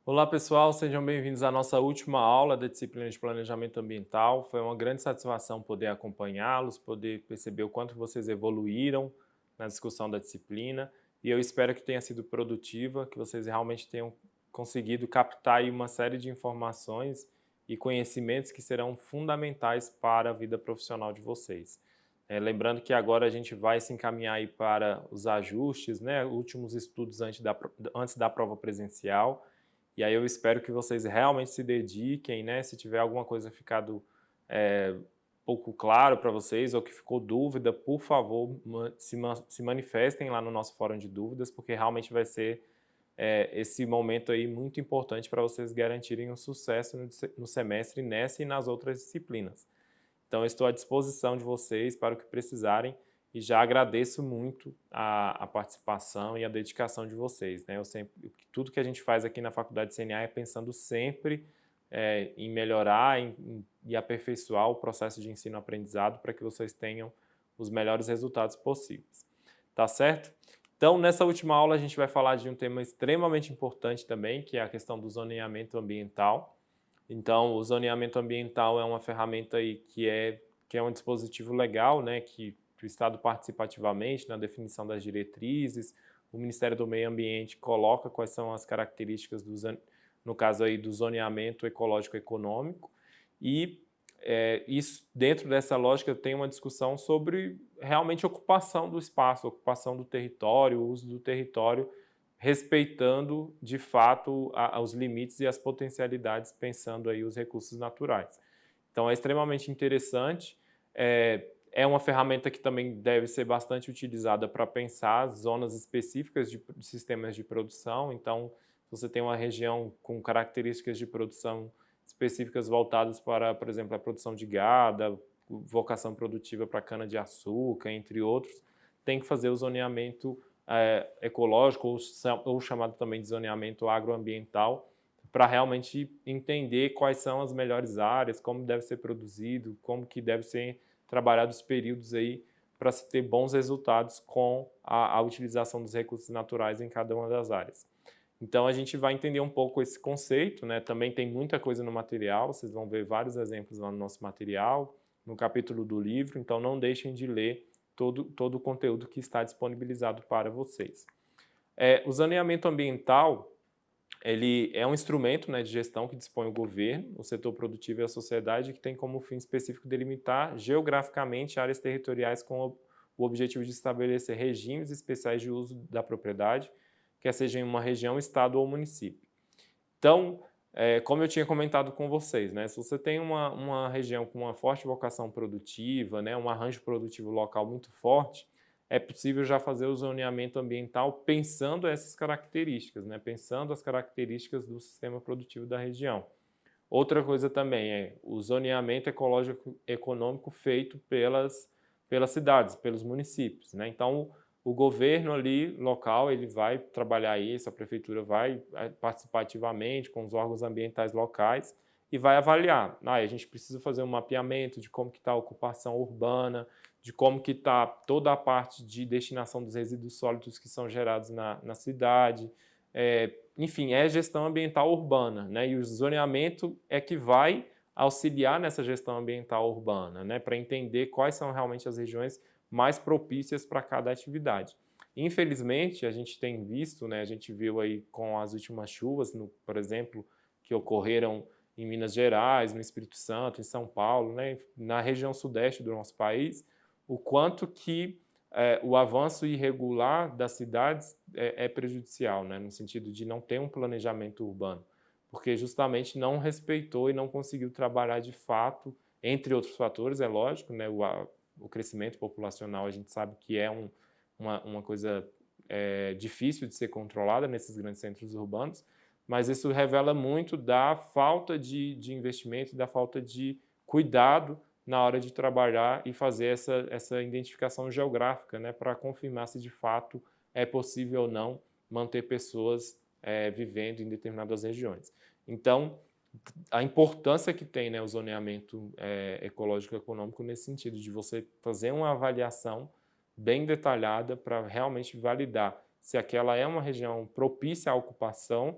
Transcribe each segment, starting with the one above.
Olá pessoal, sejam bem-vindos à nossa última aula da disciplina de Planejamento Ambiental. Foi uma grande satisfação poder acompanhá-los, poder perceber o quanto vocês evoluíram na discussão da disciplina e eu espero que tenha sido produtiva, que vocês realmente tenham conseguido captar aí uma série de informações e conhecimentos que serão fundamentais para a vida profissional de vocês. Lembrando que agora a gente vai se encaminhar aí para os ajustes, né, últimos estudos antes da prova presencial. E aí eu espero que vocês realmente se dediquem, né? Se tiver alguma coisa ficado pouco claro para vocês ou que ficou dúvida, por favor, se manifestem lá no nosso fórum de dúvidas, porque realmente vai ser esse momento aí muito importante para vocês garantirem um sucesso no semestre nessa e nas outras disciplinas. Então, eu estou à disposição de vocês para o que precisarem e já agradeço muito a participação e a dedicação de vocês. Né? Tudo que a gente faz aqui na Faculdade de CNA é pensando sempre em melhorar e aperfeiçoar o processo de ensino-aprendizado para que vocês tenham os melhores resultados possíveis. Tá certo? Então, nessa última aula, a gente vai falar de um tema extremamente importante também, que é a questão do zoneamento ambiental. Então, o zoneamento ambiental é uma ferramenta aí que é um dispositivo legal, né, que o Estado participa ativamente na definição das diretrizes, o Ministério do Meio Ambiente coloca quais são as características, no caso aí, do zoneamento ecológico-econômico, e isso, dentro dessa lógica, tem uma discussão sobre realmente ocupação do espaço, ocupação do território, o uso do território, respeitando de fato os limites e as potencialidades, pensando aí os recursos naturais. Então é extremamente interessante, é uma ferramenta que também deve ser bastante utilizada para pensar zonas específicas de sistemas de produção. Então, se você tem uma região com características de produção específicas voltadas para, por exemplo, a produção de gado, vocação produtiva para cana-de-açúcar, entre outros, tem que fazer o zoneamento ecológico ou chamado também de zoneamento agroambiental para realmente entender quais são as melhores áreas, como deve ser produzido, como que deve ser trabalhados os períodos aí para se ter bons resultados com a utilização dos recursos naturais em cada uma das áreas. Então a gente vai entender um pouco esse conceito, né? Também tem muita coisa no material, vocês vão ver vários exemplos lá no nosso material, no capítulo do livro, então não deixem de ler todo o conteúdo que está disponibilizado para vocês. O zoneamento ambiental, ele é um instrumento, né, de gestão que dispõe o governo, o setor produtivo e a sociedade, que tem como fim específico delimitar geograficamente áreas territoriais com o objetivo de estabelecer regimes especiais de uso da propriedade, quer seja em uma região, estado ou município. Então, como eu tinha comentado com vocês, né, se você tem uma região com uma forte vocação produtiva, né, um arranjo produtivo local muito forte, é possível já fazer o zoneamento ambiental pensando essas características, né, pensando as características do sistema produtivo da região. Outra coisa também é o zoneamento ecológico econômico feito pelas cidades, pelos municípios, né? Então, o governo ali local, ele vai trabalhar isso, a prefeitura vai participar ativamente com os órgãos ambientais locais e vai avaliar. A gente precisa fazer um mapeamento de como que está a ocupação urbana, de como que está toda a parte de destinação dos resíduos sólidos que são gerados na cidade, enfim, é gestão ambiental urbana, né? E o zoneamento é que vai auxiliar nessa gestão ambiental urbana, né? Para entender quais são realmente as regiões mais propícias para cada atividade. Infelizmente, a gente tem visto, né? A gente viu aí com as últimas chuvas, por exemplo, que ocorreram em Minas Gerais, no Espírito Santo, em São Paulo, né? Na região sudeste do nosso país, o quanto que o avanço irregular das cidades é prejudicial, né, no sentido de não ter um planejamento urbano, porque justamente não respeitou e não conseguiu trabalhar de fato, entre outros fatores, é lógico, né, o crescimento populacional a gente sabe que é uma coisa difícil de ser controlada nesses grandes centros urbanos, mas isso revela muito da falta de investimento, da falta de cuidado na hora de trabalhar e fazer essa identificação geográfica, né, para confirmar se de fato é possível ou não manter pessoas vivendo em determinadas regiões. Então, a importância que tem, né, o zoneamento ecológico econômico nesse sentido, de você fazer uma avaliação bem detalhada para realmente validar se aquela é uma região propícia à ocupação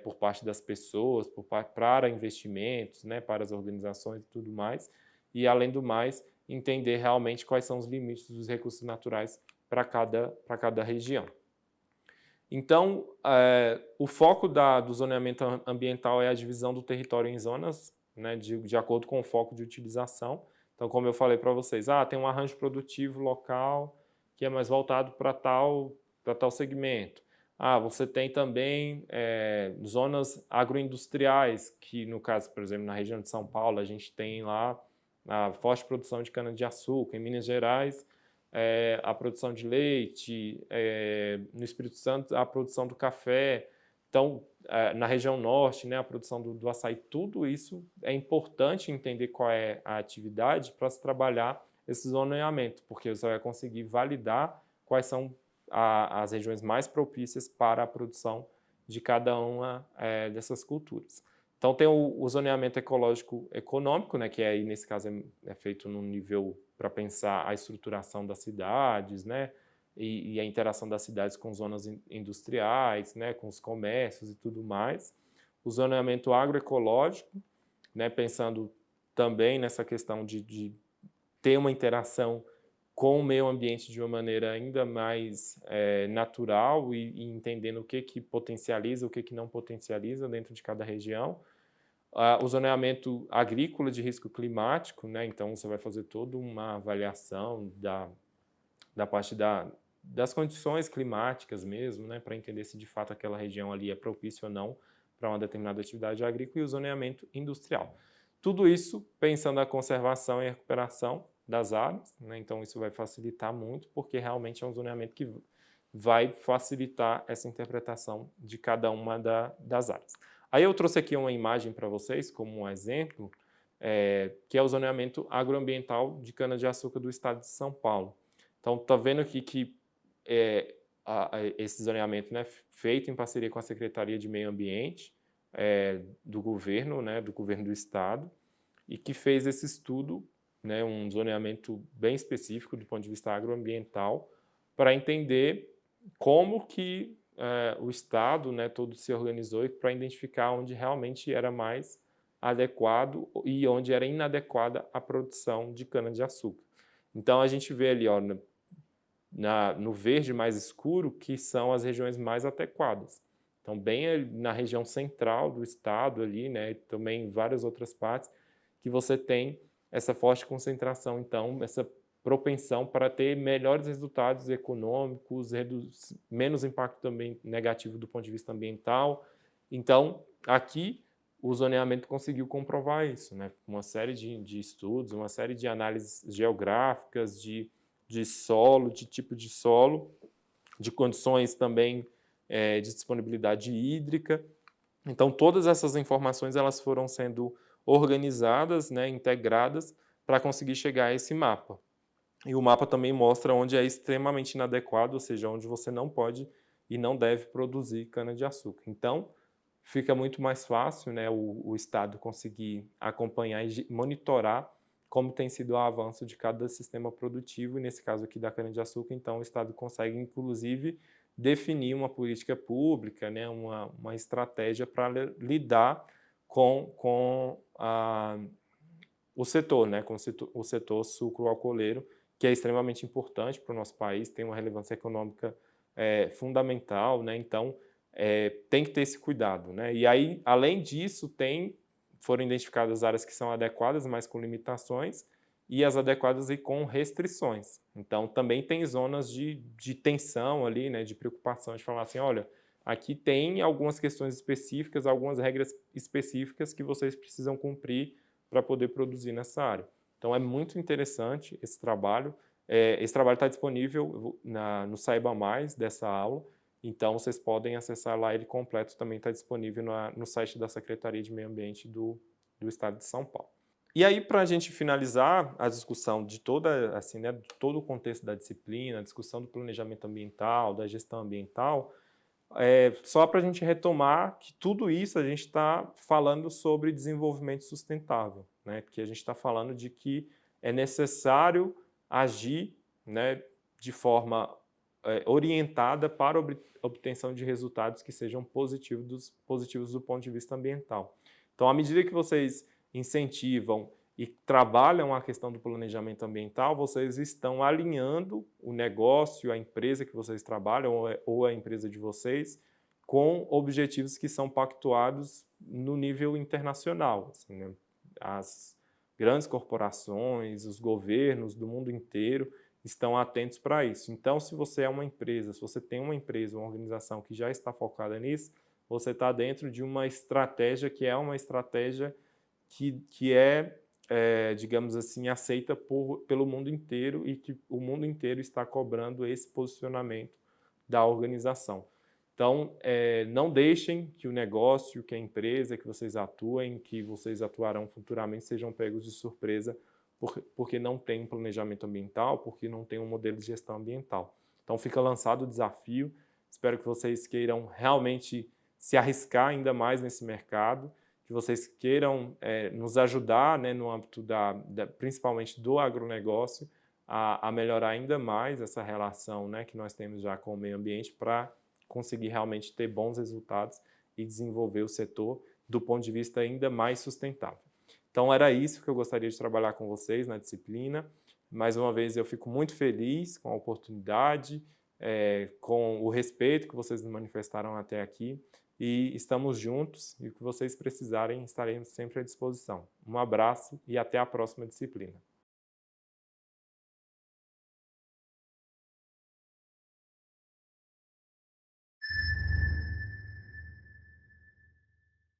por parte das pessoas, para investimentos, né, para as organizações e tudo mais, e além do mais, entender realmente quais são os limites dos recursos naturais para cada região. Então, o foco do zoneamento ambiental é a divisão do território em zonas, né, de acordo com o foco de utilização. Então, como eu falei para vocês, tem um arranjo produtivo local que é mais voltado para tal segmento. Você tem também zonas agroindustriais, que no caso, por exemplo, na região de São Paulo, a gente tem lá a forte produção de cana-de-açúcar. Em Minas Gerais, a produção de leite, no Espírito Santo, a produção do café. Então, na região norte, né, a produção do açaí, tudo isso é importante entender qual é a atividade para se trabalhar esse zoneamento, porque você vai conseguir validar quais são as regiões mais propícias para a produção de cada uma dessas culturas. Então, tem o zoneamento ecológico econômico, né, que aí, nesse caso, é feito num nível para pensar a estruturação das cidades, né, e a interação das cidades com zonas industriais, né, com os comércios e tudo mais. O zoneamento agroecológico, né, pensando também nessa questão de ter uma interação com o meio ambiente de uma maneira ainda mais natural e entendendo o que potencializa, o que não potencializa dentro de cada região. O zoneamento agrícola de risco climático, né? Então você vai fazer toda uma avaliação da parte das condições climáticas mesmo, né? Para entender se de fato aquela região ali é propícia ou não para uma determinada atividade agrícola, e o zoneamento industrial. Tudo isso pensando na conservação e recuperação das áreas, né? Então isso vai facilitar muito, porque realmente é um zoneamento que vai facilitar essa interpretação de cada uma das áreas. Aí eu trouxe aqui uma imagem para vocês como um exemplo, que é o zoneamento agroambiental de cana-de-açúcar do estado de São Paulo. Então, está vendo aqui que esse zoneamento, né, feito em parceria com a Secretaria de Meio Ambiente do governo, né, do governo do estado, e que fez esse estudo, né, um zoneamento bem específico do ponto de vista agroambiental, para entender como que o estado, né, todo se organizou para identificar onde realmente era mais adequado e onde era inadequada a produção de cana-de-açúcar. Então, a gente vê ali, ó, no verde mais escuro, que são as regiões mais adequadas. Então, bem na região central do estado ali, né, e também em várias outras partes, que você tem essa forte concentração, então, essa propensão para ter melhores resultados econômicos, menos impacto também negativo do ponto de vista ambiental. Então, aqui, o zoneamento conseguiu comprovar isso, né? Uma série de estudos, uma série de análises geográficas, de solo, de tipo de solo, de condições também de disponibilidade hídrica. Então, todas essas informações elas foram sendo organizadas, né, integradas, para conseguir chegar a esse mapa. E o mapa também mostra onde é extremamente inadequado, ou seja, onde você não pode e não deve produzir cana-de-açúcar. Então, fica muito mais fácil, né, o Estado conseguir acompanhar e monitorar como tem sido o avanço de cada sistema produtivo, e nesse caso aqui da cana-de-açúcar, então o Estado consegue, inclusive, definir uma política pública, né, uma estratégia para lidar com o setor, né, com o setor sucroalcooleiro, que é extremamente importante para o nosso país, tem uma relevância econômica fundamental, né, então tem que ter esse cuidado, né, e aí, além disso, foram identificadas áreas que são adequadas, mas com limitações, e as adequadas e com restrições. Então, também tem zonas de tensão ali, né, de preocupação, de falar assim, olha, aqui tem algumas questões específicas, algumas regras específicas que vocês precisam cumprir para poder produzir nessa área. Então, é muito interessante esse trabalho. Esse trabalho está disponível no Saiba Mais dessa aula, então vocês podem acessar lá, ele completo também está disponível no site da Secretaria de Meio Ambiente do Estado de São Paulo. E aí, para a gente finalizar a discussão de assim, né, de todo o contexto da disciplina, a discussão do planejamento ambiental, da gestão ambiental, só para a gente retomar que tudo isso a gente está falando sobre desenvolvimento sustentável, né, que a gente está falando de que é necessário agir, né, de forma orientada para obtenção de resultados que sejam positivos do ponto de vista ambiental. Então, à medida que vocês incentivam e trabalham a questão do planejamento ambiental, vocês estão alinhando o negócio, a empresa que vocês trabalham ou a empresa de vocês com objetivos que são pactuados no nível internacional. Assim, né? As grandes corporações, os governos do mundo inteiro estão atentos para isso. Então, se você é uma empresa, se você tem uma empresa, uma organização que já está focada nisso, você está dentro de uma estratégia que é uma estratégia que é, digamos assim, aceita pelo mundo inteiro e que o mundo inteiro está cobrando esse posicionamento da organização. Então, não deixem que o negócio, que a empresa que vocês atuem, que vocês atuarão futuramente, sejam pegos de surpresa porque não tem um planejamento ambiental, porque não tem um modelo de gestão ambiental. Então, fica lançado o desafio. Espero que vocês queiram realmente se arriscar ainda mais nesse mercado, que vocês queiram nos ajudar, né, no âmbito principalmente do agronegócio, a melhorar ainda mais essa relação, né, que nós temos já com o meio ambiente para conseguir realmente ter bons resultados e desenvolver o setor do ponto de vista ainda mais sustentável. Então, era isso que eu gostaria de trabalhar com vocês na disciplina. Mais uma vez, eu fico muito feliz com a oportunidade, com o respeito que vocês manifestaram até aqui e estamos juntos e o que vocês precisarem, estaremos sempre à disposição. Um abraço e até a próxima disciplina.